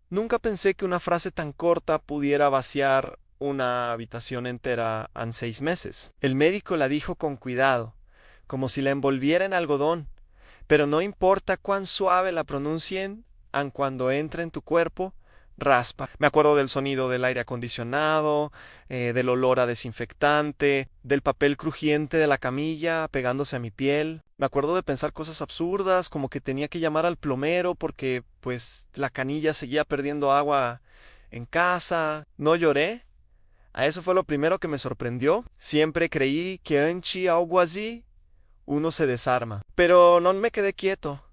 Nunca pensé que una frase tan corta pudiera vaciar una habitación entera en 6 meses. El médico la dijo con cuidado, como si la envolviera en algodón, pero no importa cuán suave la pronuncien, aun cuando entre en tu cuerpo, raspa. Me acuerdo del sonido del aire acondicionado, del olor a desinfectante, del papel crujiente de la camilla pegándose a mi piel. Me acuerdo de pensar cosas absurdas, como que tenía que llamar al plomero porque, pues, la canilla seguía perdiendo agua en casa. No lloré. A eso fue lo primero que me sorprendió. Siempre creí que antes algo así uno se desarma. Pero no me quedé quieto,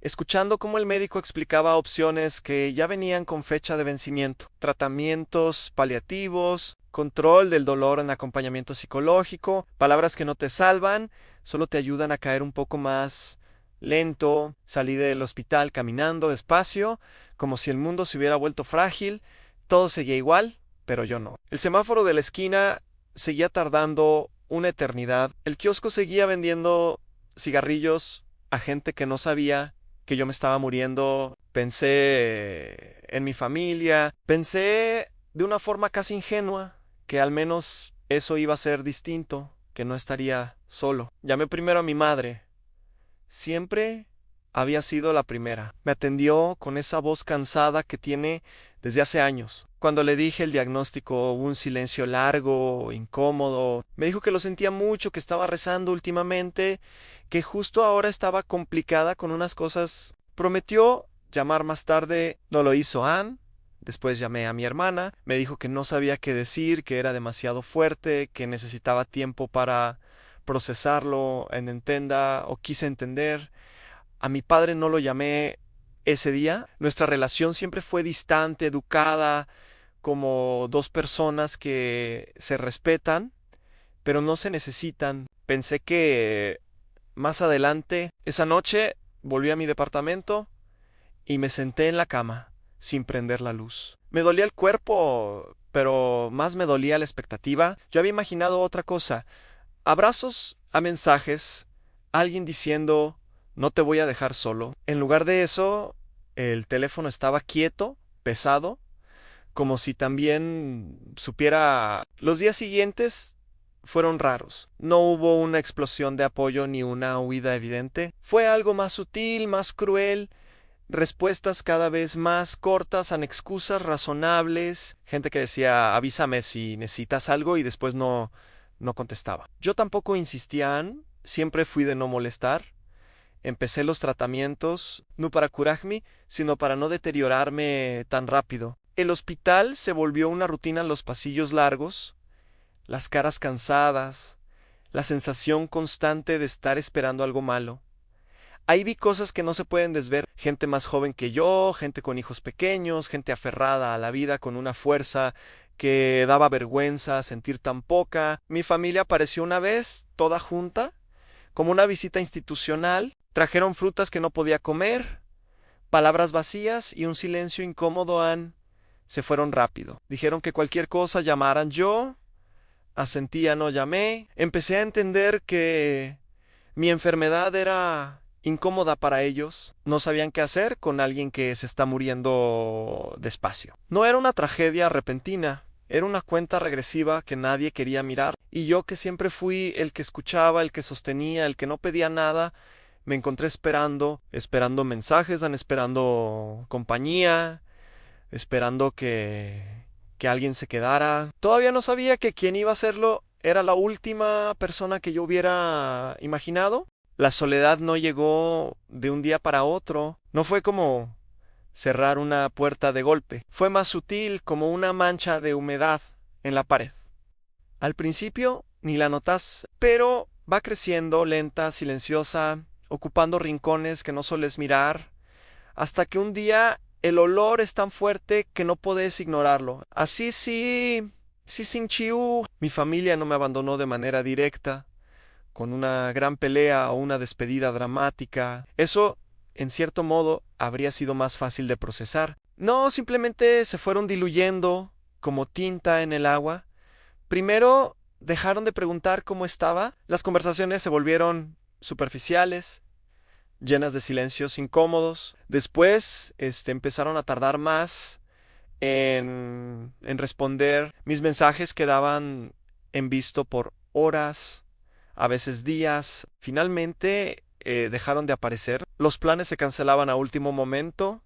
escuchando cómo el médico explicaba opciones que ya venían con fecha de vencimiento, tratamientos paliativos, control del dolor en acompañamiento psicológico, palabras que no te salvan, solo te ayudan a caer un poco más lento. Salí del hospital caminando despacio, como si el mundo se hubiera vuelto frágil, todo seguía igual, pero yo no. El semáforo de la esquina seguía tardando una eternidad. El kiosco seguía vendiendo cigarrillos a gente que no sabía que yo me estaba muriendo. Pensé en mi familia, pensé de una forma casi ingenua que al menos eso iba a ser distinto, que no estaría solo. Llamé primero a mi madre. Siempre había sido la primera. Me atendió con esa voz cansada que tiene desde hace años. Cuando le dije el diagnóstico hubo un silencio largo, incómodo. Me dijo que lo sentía mucho, que estaba rezando últimamente, que justo ahora estaba complicada con unas cosas. Prometió llamar más tarde. No lo hizo Anne. Después llamé a mi hermana. Me dijo que no sabía qué decir, que era demasiado fuerte, que necesitaba tiempo para procesarlo en entenda o quise entender. A mi padre no lo llamé ese día. Nuestra relación siempre fue distante, educada, como dos personas que se respetan, pero no se necesitan. Pensé que más adelante, esa noche, volví a mi departamento y me senté en la cama, sin prender la luz. Me dolía el cuerpo, pero más me dolía la expectativa. Yo había imaginado otra cosa. Abrazos a mensajes, alguien diciendo no te voy a dejar solo. En lugar de eso, el teléfono estaba quieto, pesado, como si también supiera. Los días siguientes fueron raros. No hubo una explosión de apoyo ni una huida evidente. Fue algo más sutil, más cruel, respuestas cada vez más cortas a excusas razonables, gente que decía avísame si necesitas algo y después no contestaba. Yo tampoco insistía, siempre fui de no molestar. Empecé los tratamientos no para curarme, sino para no deteriorarme tan rápido. El hospital se volvió una rutina en los pasillos largos, las caras cansadas, la sensación constante de estar esperando algo malo. Ahí vi cosas que no se pueden desver. Gente más joven que yo, gente con hijos pequeños, gente aferrada a la vida con una fuerza que daba vergüenza sentir tan poca. Mi familia apareció una vez, toda junta, como una visita institucional. Trajeron frutas que no podía comer, palabras vacías y un silencio incómodo. Se fueron rápido. Dijeron que cualquier cosa llamaran yo. Asentía, no llamé. Empecé a entender que mi enfermedad era incómoda para ellos. No sabían qué hacer con alguien que se está muriendo despacio. No era una tragedia repentina, era una cuenta regresiva que nadie quería mirar. Y yo, que siempre fui el que escuchaba, el que sostenía, el que no pedía nada, me encontré esperando mensajes, esperando compañía, esperando que alguien se quedara. Todavía no sabía que quien iba a hacerlo era la última persona que yo hubiera imaginado. La soledad no llegó de un día para otro. No fue como cerrar una puerta de golpe. Fue más sutil, como una mancha de humedad en la pared. Al principio ni la notas, pero va creciendo, lenta, silenciosa, ocupando rincones que no sueles mirar, hasta que un día el olor es tan fuerte que no podés ignorarlo. Así sí, sí sin chiu. Mi familia no me abandonó de manera directa, con una gran pelea o una despedida dramática. Eso, en cierto modo, habría sido más fácil de procesar. No, simplemente se fueron diluyendo como tinta en el agua. Primero dejaron de preguntar cómo estaba, las conversaciones se volvieron superficiales, llenas de silencios incómodos. Después, empezaron a tardar más en responder. Mis mensajes quedaban en visto por horas, a veces días. Finalmente, dejaron de aparecer. Los planes se cancelaban a último momento.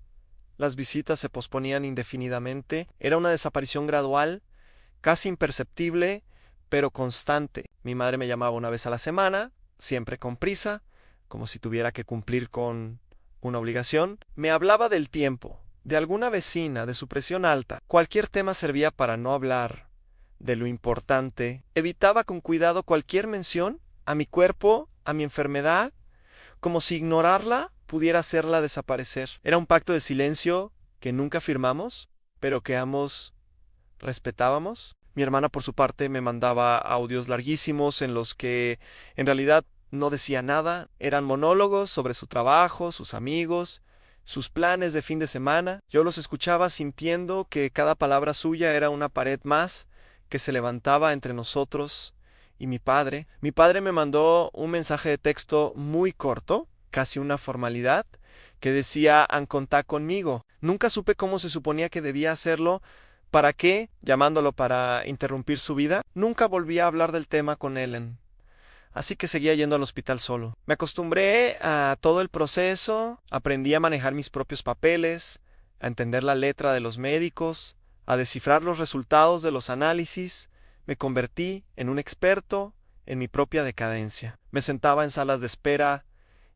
Las visitas se posponían indefinidamente. Era una desaparición gradual, casi imperceptible, pero constante. Mi madre me llamaba una vez a la semana, siempre con prisa, como si tuviera que cumplir con una obligación. Me hablaba del tiempo, de alguna vecina, de su presión alta. Cualquier tema servía para no hablar de lo importante. Evitaba con cuidado cualquier mención a mi cuerpo, a mi enfermedad, como si ignorarla pudiera hacerla desaparecer. Era un pacto de silencio que nunca firmamos, pero que ambos respetábamos. Mi hermana, por su parte, me mandaba audios larguísimos en los que en realidad no decía nada. Eran monólogos sobre su trabajo, sus amigos, sus planes de fin de semana. Yo los escuchaba sintiendo que cada palabra suya era una pared más que se levantaba entre nosotros y mi padre. Mi padre me mandó un mensaje de texto muy corto, casi una formalidad, que decía «en contacto conmigo». Nunca supe cómo se suponía que debía hacerlo. ¿Para qué? Llamándolo para interrumpir su vida. Nunca volví a hablar del tema con Ellen. Así que seguía yendo al hospital solo. Me acostumbré a todo el proceso, aprendí a manejar mis propios papeles, a entender la letra de los médicos, a descifrar los resultados de los análisis. Me convertí en un experto en mi propia decadencia. Me sentaba en salas de espera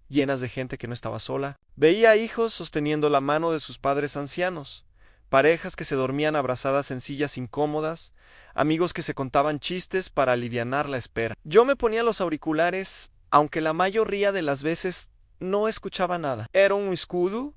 llenas de gente que no estaba sola. Veía hijos sosteniendo la mano de sus padres ancianos, parejas que se dormían abrazadas en sillas incómodas, amigos que se contaban chistes para alivianar la espera. Yo me ponía los auriculares, aunque la mayoría de las veces no escuchaba nada. Era un escudo,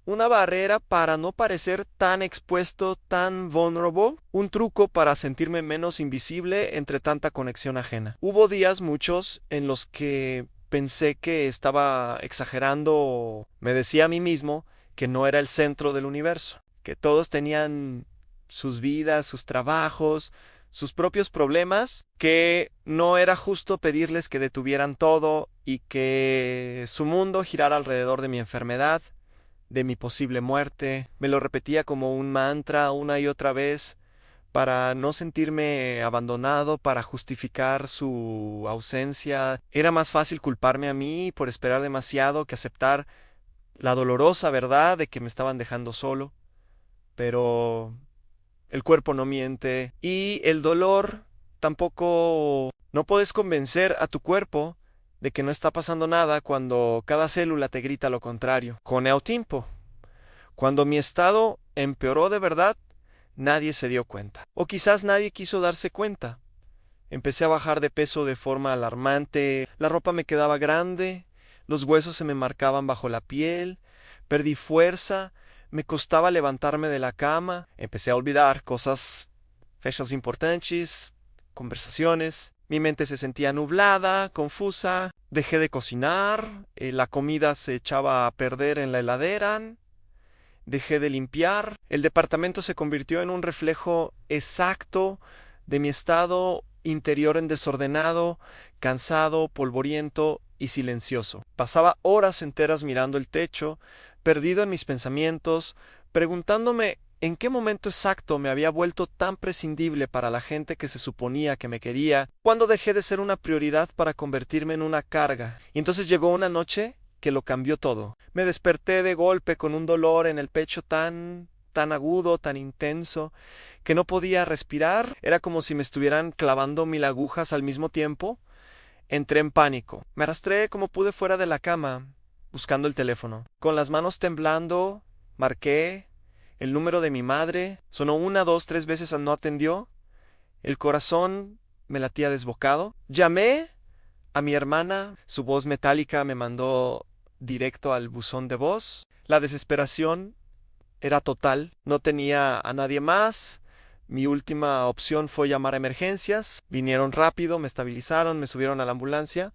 una barrera para no parecer tan expuesto, tan vulnerable, un truco para sentirme menos invisible entre tanta conexión ajena. Hubo días, muchos, en los que pensé que estaba exagerando. Me decía a mí mismo que no era el centro del universo, que todos tenían sus vidas, sus trabajos, sus propios problemas, que no era justo pedirles que detuvieran todo y que su mundo girara alrededor de mi enfermedad, de mi posible muerte. Me lo repetía como un mantra una y otra vez para no sentirme abandonado, para justificar su ausencia. Era más fácil culparme a mí por esperar demasiado que aceptar la dolorosa verdad de que me estaban dejando solo. Pero el cuerpo no miente y el dolor tampoco. No puedes convencer a tu cuerpo de que no está pasando nada cuando cada célula te grita lo contrario. Con el tiempo, cuando mi estado empeoró de verdad, nadie se dio cuenta. O quizás nadie quiso darse cuenta. Empecé a bajar de peso de forma alarmante, la ropa me quedaba grande, los huesos se me marcaban bajo la piel, perdí fuerza, me costaba levantarme de la cama, empecé a olvidar fechas importantes, conversaciones, mi mente se sentía nublada, confusa, dejé de cocinar, la comida se echaba a perder en la heladera, dejé de limpiar, el departamento se convirtió en un reflejo exacto de mi estado interior en desordenado, cansado, polvoriento y silencioso. Pasaba horas enteras mirando el techo, perdido en mis pensamientos, preguntándome en qué momento exacto me había vuelto tan prescindible para la gente que se suponía que me quería, cuando dejé de ser una prioridad para convertirme en una carga. Y entonces llegó una noche que lo cambió todo. Me desperté de golpe con un dolor en el pecho tan agudo, tan intenso, que no podía respirar. Era como si me estuvieran clavando 1000 agujas al mismo tiempo. Entré en pánico. Me arrastré como pude fuera de la cama, buscando el teléfono. Con las manos temblando, marqué el número de mi madre. Sonó 1, 2, 3 veces, no atendió. El corazón me latía desbocado. Llamé a mi hermana. Su voz metálica me mandó directo al buzón de voz. La desesperación era total. No tenía a nadie más. Mi última opción fue llamar a emergencias. Vinieron rápido, me estabilizaron, me subieron a la ambulancia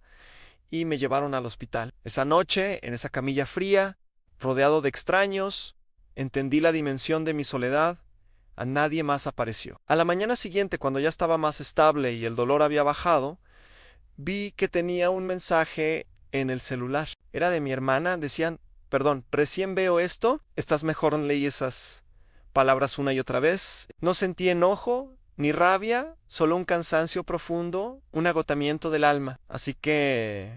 y me llevaron al hospital. Esa noche, en esa camilla fría, rodeado de extraños, entendí la dimensión de mi soledad. A nadie más apareció. A la mañana siguiente, cuando ya estaba más estable y el dolor había bajado, vi que tenía un mensaje en el celular. Era de mi hermana, decían, perdón, recién veo esto, estás mejor en leer esas palabras una y otra vez. No sentí enojo ni rabia, solo un cansancio profundo, un agotamiento del alma. Así que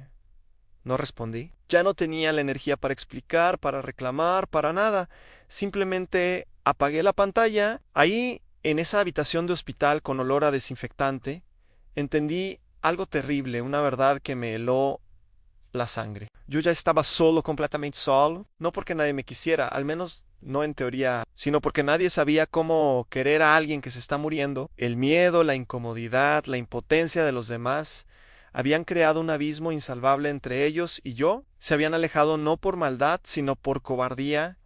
no respondí. Ya no tenía la energía para explicar, para reclamar, para nada. Simplemente apagué la pantalla. Ahí, en esa habitación de hospital con olor a desinfectante, entendí algo terrible, una verdad que me heló la sangre. Yo ya estaba solo, completamente solo, no porque nadie me quisiera, al menos no en teoría, sino porque nadie sabía cómo querer a alguien que se está muriendo. El miedo, la incomodidad, la impotencia de los demás habían creado un abismo insalvable entre ellos y yo. Se habían alejado no por maldad, sino por cobardía,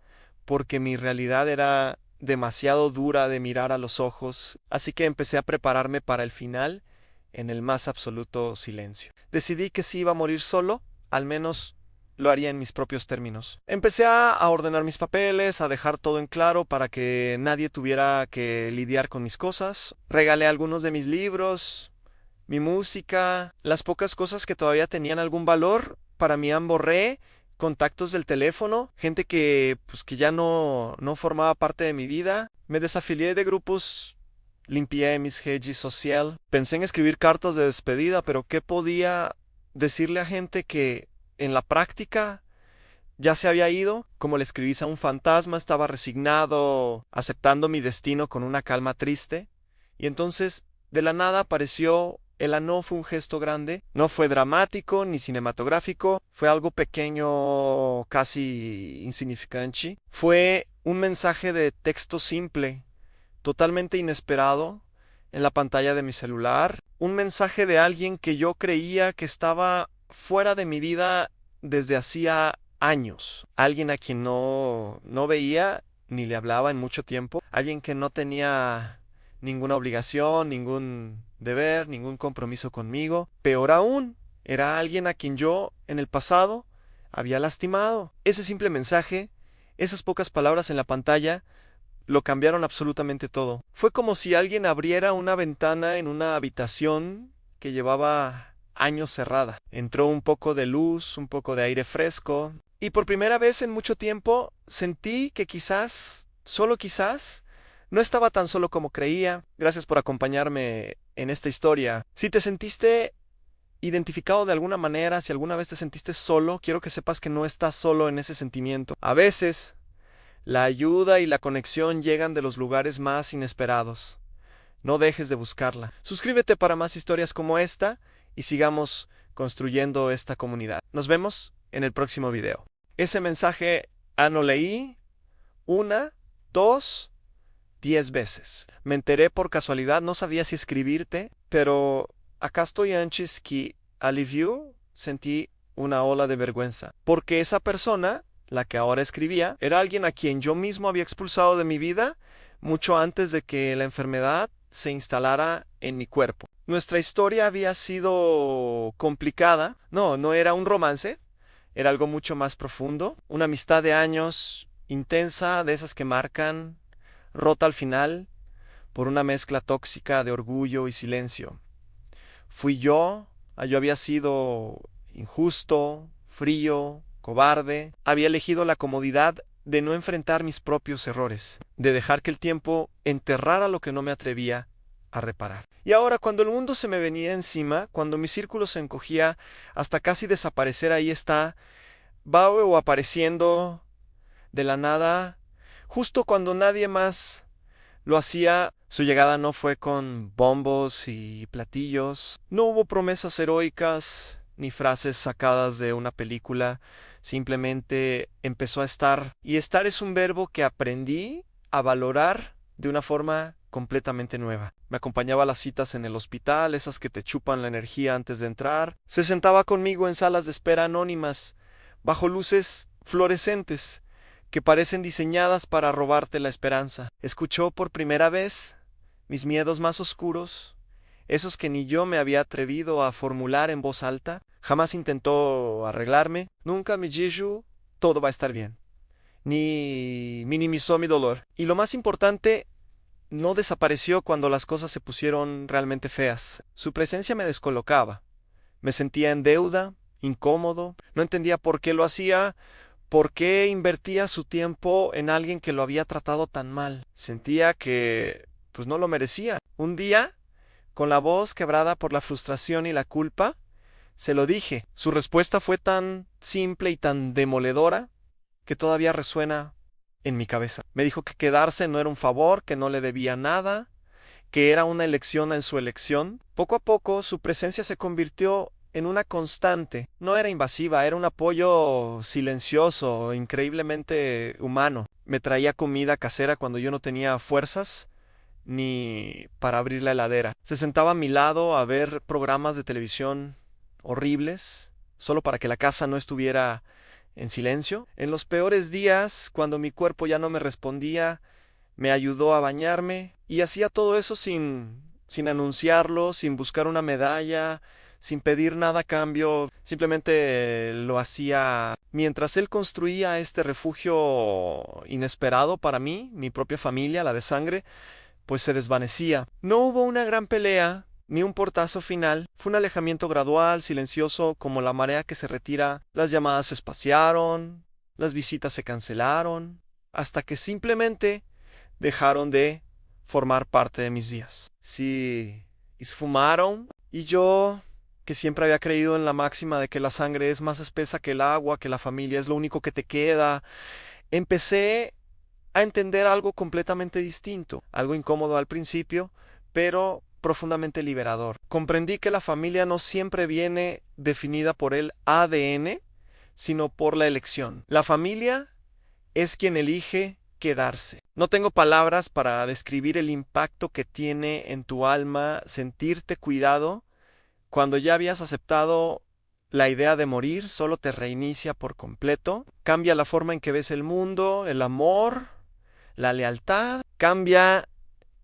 porque mi realidad era demasiado dura de mirar a los ojos, así que empecé a prepararme para el final en el más absoluto silencio. Decidí que si iba a morir solo, al menos lo haría en mis propios términos. Empecé a ordenar mis papeles, a dejar todo en claro para que nadie tuviera que lidiar con mis cosas. Regalé algunos de mis libros, mi música, las pocas cosas que todavía tenían algún valor. Para mí borré contactos del teléfono, gente que ya no formaba parte de mi vida. Me desafilié de grupos, limpié mis redes sociales. Pensé en escribir cartas de despedida, pero ¿qué podía decirle a gente que en la práctica ya se había ido? Como le escribís a un fantasma, estaba resignado, aceptando mi destino con una calma triste. Y entonces, de la nada apareció el no. Fue un gesto grande, no fue dramático ni cinematográfico, fue algo pequeño, casi insignificante. Fue un mensaje de texto simple, totalmente inesperado, en la pantalla de mi celular. Un mensaje de alguien que yo creía que estaba fuera de mi vida desde hacía años. Alguien a quien no veía ni le hablaba en mucho tiempo. Alguien que no tenía ninguna obligación, ningún deber, ningún compromiso conmigo. Peor aún, era alguien a quien yo, en el pasado, había lastimado. Ese simple mensaje, esas pocas palabras en la pantalla, lo cambiaron absolutamente todo. Fue como si alguien abriera una ventana en una habitación que llevaba años cerrada. Entró un poco de luz, un poco de aire fresco, y por primera vez en mucho tiempo sentí que quizás, solo quizás, no estaba tan solo como creía. Gracias por acompañarme en esta historia. Si te sentiste identificado de alguna manera, si alguna vez te sentiste solo, quiero que sepas que no estás solo en ese sentimiento. A veces la ayuda y la conexión llegan de los lugares más inesperados. No dejes de buscarla. Suscríbete para más historias como esta y sigamos construyendo esta comunidad. Nos vemos en el próximo video. Ese mensaje lo leí 1, 2, 10 veces. Me enteré por casualidad, no sabía si escribirte, pero acá estoy antes que alivió, sentí una ola de vergüenza. Porque esa persona, la que ahora escribía, era alguien a quien yo mismo había expulsado de mi vida mucho antes de que la enfermedad se instalara en mi cuerpo. Nuestra historia había sido complicada. No era un romance, era algo mucho más profundo. Una amistad de años, intensa, de esas que marcan, rota al final por una mezcla tóxica de orgullo y silencio. Yo había sido injusto, frío, cobarde. Había elegido la comodidad de no enfrentar mis propios errores, de dejar que el tiempo enterrara lo que no me atrevía a reparar. Y ahora, cuando el mundo se me venía encima, cuando mi círculo se encogía hasta casi desaparecer, ahí está Bao apareciendo de la nada, justo cuando nadie más lo hacía. Su llegada no fue con bombos y platillos, no hubo promesas heroicas ni frases sacadas de una película. Simplemente empezó a estar. Y estar es un verbo que aprendí a valorar de una forma completamente nueva. Me acompañaba a las citas en el hospital, esas que te chupan la energía antes de entrar. Se sentaba conmigo en salas de espera anónimas, bajo luces fluorescentes que parecen diseñadas para robarte la esperanza. Escuchó por primera vez mis miedos más oscuros, esos que ni yo me había atrevido a formular en voz alta. Jamás intentó arreglarme, nunca me dijo todo va a estar bien, ni minimizó mi dolor. Y lo más importante, no desapareció cuando las cosas se pusieron realmente feas. Su presencia me descolocaba. Me sentía en deuda, incómodo. No entendía por qué lo hacía, por qué invertía su tiempo en alguien que lo había tratado tan mal. Sentía que, pues, no lo merecía. Un día, con la voz quebrada por la frustración y la culpa, se lo dije. Su respuesta fue tan simple y tan demoledora que todavía resuena en mi cabeza. Me dijo que quedarse no era un favor, que no le debía nada, que era una elección en su elección. Poco a poco su presencia se convirtió en una constante. No era invasiva, era un apoyo silencioso, increíblemente humano. Me traía comida casera cuando yo no tenía fuerzas ni para abrir la heladera. Se sentaba a mi lado a ver programas de televisión horribles, solo para que la casa no estuviera en silencio. En los peores días, cuando mi cuerpo ya no me respondía, me ayudó a bañarme y hacía todo eso sin anunciarlo, sin buscar una medalla, sin pedir nada a cambio, simplemente lo hacía mientras él construía este refugio inesperado para mí, mi propia familia, la de sangre, pues se desvanecía. No hubo una gran pelea, ni un portazo final, fue un alejamiento gradual, silencioso, como la marea que se retira. Las llamadas se espaciaron, las visitas se cancelaron, hasta que simplemente dejaron de formar parte de mis días. Sí, esfumaron y yo, que siempre había creído en la máxima de que la sangre es más espesa que el agua, que la familia es lo único que te queda, empecé a entender algo completamente distinto, algo incómodo al principio, pero profundamente liberador. Comprendí que la familia no siempre viene definida por el ADN, sino por la elección. La familia es quien elige quedarse. No tengo palabras para describir el impacto que tiene en tu alma sentirte cuidado cuando ya habías aceptado la idea de morir, solo te reinicia por completo, cambia la forma en que ves el mundo, el amor, la lealtad, cambia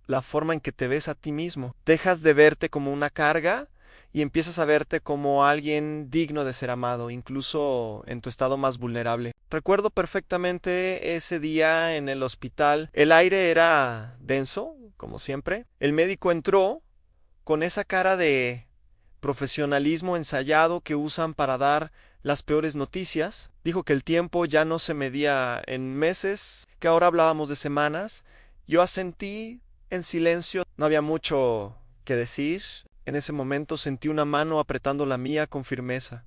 la forma en que te ves a ti mismo. Dejas de verte como una carga y empiezas a verte como alguien digno de ser amado, incluso en tu estado más vulnerable. Recuerdo perfectamente ese día en el hospital. El aire era denso, como siempre. El médico entró con esa cara de profesionalismo ensayado que usan para dar las peores noticias. Dijo que el tiempo ya no se medía en meses, que ahora hablábamos de semanas. Yo asentí en silencio. No había mucho que decir. En ese momento sentí una mano apretando la mía con firmeza.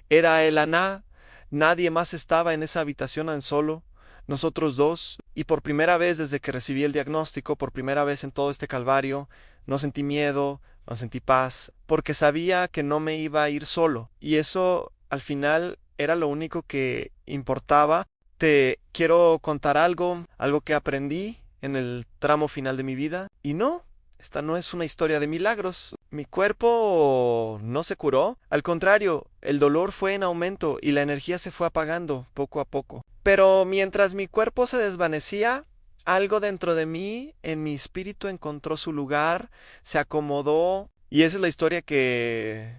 Era el Aná. Nadie más estaba en esa habitación tan solo. Nosotros dos. Y por primera vez desde que recibí el diagnóstico, por primera vez en todo este calvario, no sentí miedo, no sentí paz, porque sabía que no me iba a ir solo. Y eso, al final, era lo único que importaba. Te quiero contar algo que aprendí en el tramo final de mi vida. Y no, esta no es una historia de milagros. Mi cuerpo no se curó. Al contrario, el dolor fue en aumento y la energía se fue apagando poco a poco. Pero mientras mi cuerpo se desvanecía, algo dentro de mí, en mi espíritu, encontró su lugar, se acomodó. Y esa es la historia que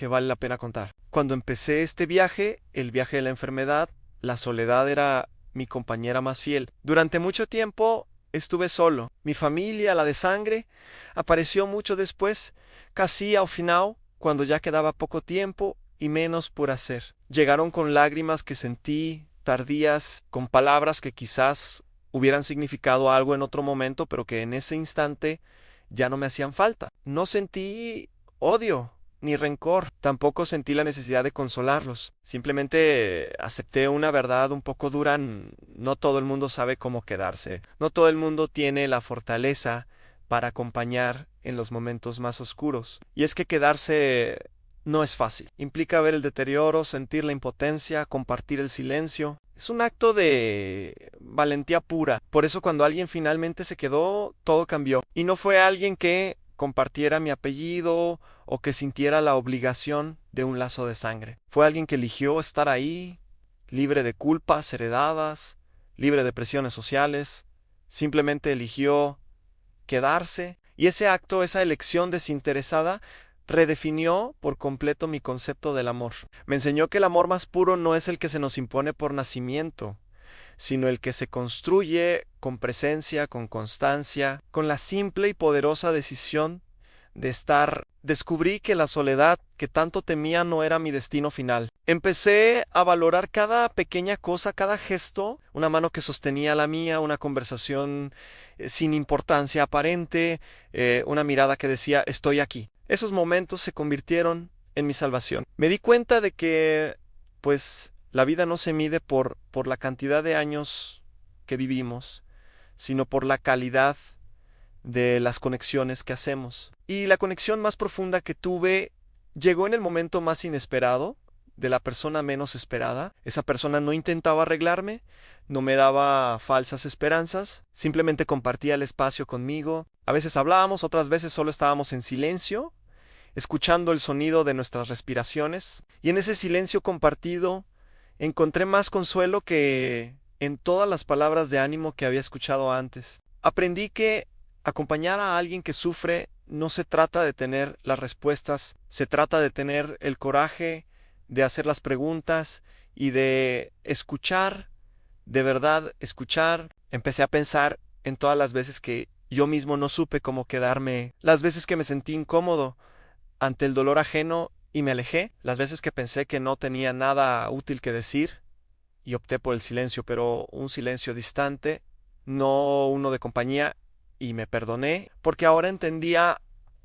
vale la pena contar. Cuando empecé este viaje, el viaje de la enfermedad, la soledad era mi compañera más fiel. Durante mucho tiempo estuve solo. Mi familia, la de sangre, apareció mucho después, casi al final, cuando ya quedaba poco tiempo y menos por hacer. Llegaron con lágrimas que sentí, tardías, con palabras que quizás hubieran significado algo en otro momento, pero que en ese instante ya no me hacían falta. No sentí odio ni rencor, tampoco sentí la necesidad de consolarlos. Simplemente acepté una verdad un poco dura. No todo el mundo sabe cómo quedarse. No todo el mundo tiene la fortaleza para acompañar en los momentos más oscuros. Y es que quedarse no es fácil. Implica ver el deterioro, sentir la impotencia, compartir el silencio. Es un acto de valentía pura. Por eso cuando alguien finalmente se quedó, todo cambió. Y no fue alguien que compartiera mi apellido o que sintiera la obligación de un lazo de sangre. Fue alguien que eligió estar ahí, libre de culpas heredadas, libre de presiones sociales. Simplemente eligió quedarse. Y ese acto, esa elección desinteresada, redefinió por completo mi concepto del amor. Me enseñó que el amor más puro no es el que se nos impone por nacimiento, sino el que se construye con presencia, con constancia, con la simple y poderosa decisión de estar descubrí que la soledad que tanto temía no era mi destino final. Empecé a valorar cada pequeña cosa, cada gesto, una mano que sostenía la mía, una conversación sin importancia aparente, una mirada que decía estoy aquí. Esos momentos se convirtieron en mi salvación. Me di cuenta de que, pues, la vida no se mide por la cantidad de años que vivimos, sino por la calidad de las conexiones que hacemos. Y la conexión más profunda que tuve llegó en el momento más inesperado, de la persona menos esperada. Esa persona no intentaba arreglarme, no me daba falsas esperanzas, simplemente compartía el espacio conmigo. A veces hablábamos, otras veces solo estábamos en silencio, escuchando el sonido de nuestras respiraciones, y en ese silencio compartido encontré más consuelo que en todas las palabras de ánimo que había escuchado antes. Aprendí que acompañar a alguien que sufre no se trata de tener las respuestas, se trata de tener el coraje de hacer las preguntas y de escuchar, de verdad escuchar. Empecé a pensar en todas las veces que yo mismo no supe cómo quedarme, las veces que me sentí incómodo ante el dolor ajeno y me alejé, las veces que pensé que no tenía nada útil que decir y opté por el silencio, pero un silencio distante, no uno de compañía, y me perdoné porque ahora entendía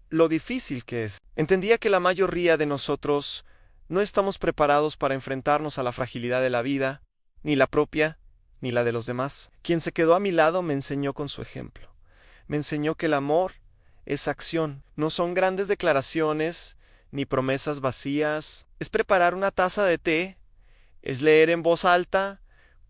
lo difícil que es. Entendía que la mayoría de nosotros no estamos preparados para enfrentarnos a la fragilidad de la vida, ni la propia, ni la de los demás. Quien se quedó a mi lado me enseñó con su ejemplo. Me enseñó que el amor es acción, no son grandes declaraciones ni promesas vacías. Es preparar una taza de té, es leer en voz alta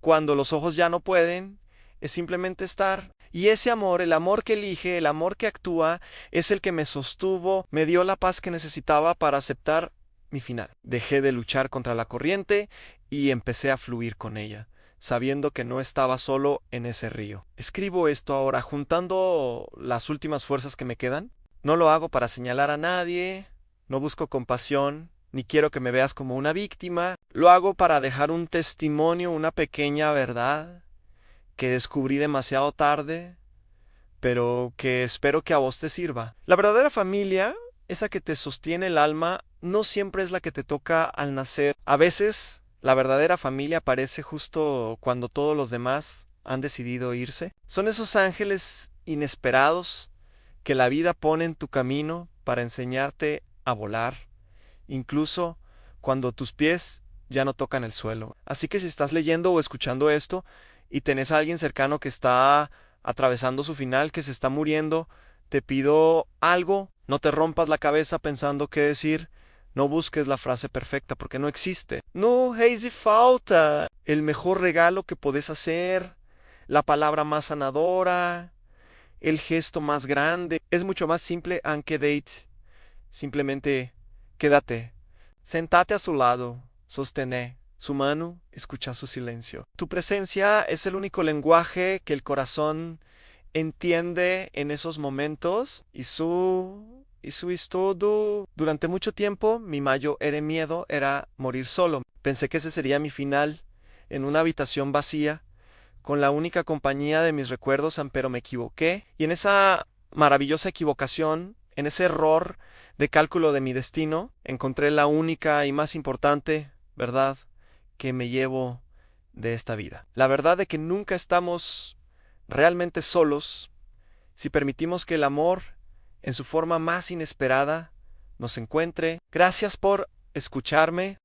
cuando los ojos ya no pueden, es simplemente estar. Y ese amor, el amor que elige, el amor que actúa, es el que me sostuvo, me dio la paz que necesitaba para aceptar mi final. Dejé de luchar contra la corriente y empecé a fluir con ella, sabiendo que no estaba solo en ese río. Escribo esto ahora, juntando las últimas fuerzas que me quedan. No lo hago para señalar a nadie, no busco compasión, ni quiero que me veas como una víctima. Lo hago para dejar un testimonio, una pequeña verdad que descubrí demasiado tarde, pero que espero que a vos te sirva. La verdadera familia, esa que te sostiene el alma, no siempre es la que te toca al nacer. A veces, la verdadera familia aparece justo cuando todos los demás han decidido irse. Son esos ángeles inesperados que la vida pone en tu camino para enseñarte a volar, incluso cuando tus pies ya no tocan el suelo. Así que si estás leyendo o escuchando esto y tenés a alguien cercano que está atravesando su final, que se está muriendo, te pido algo, no te rompas la cabeza pensando qué decir, no busques la frase perfecta porque no existe. No hace falta el mejor regalo que podés hacer, la palabra más sanadora, el gesto más grande. Es mucho más simple aunque date. Simplemente quédate, sentate a su lado, sostené su mano, escucha su silencio. Tu presencia es el único lenguaje que el corazón entiende en esos momentos y su es todo. Durante mucho tiempo mi mayor miedo era morir solo. Pensé que ese sería mi final, en una habitación vacía, con la única compañía de mis recuerdos, pero me equivoqué. Y en esa maravillosa equivocación, en ese error de cálculo de mi destino, encontré la única y más importante verdad que me llevo de esta vida. La verdad de que nunca estamos realmente solos si permitimos que el amor, en su forma más inesperada, nos encuentre. Gracias por escucharme.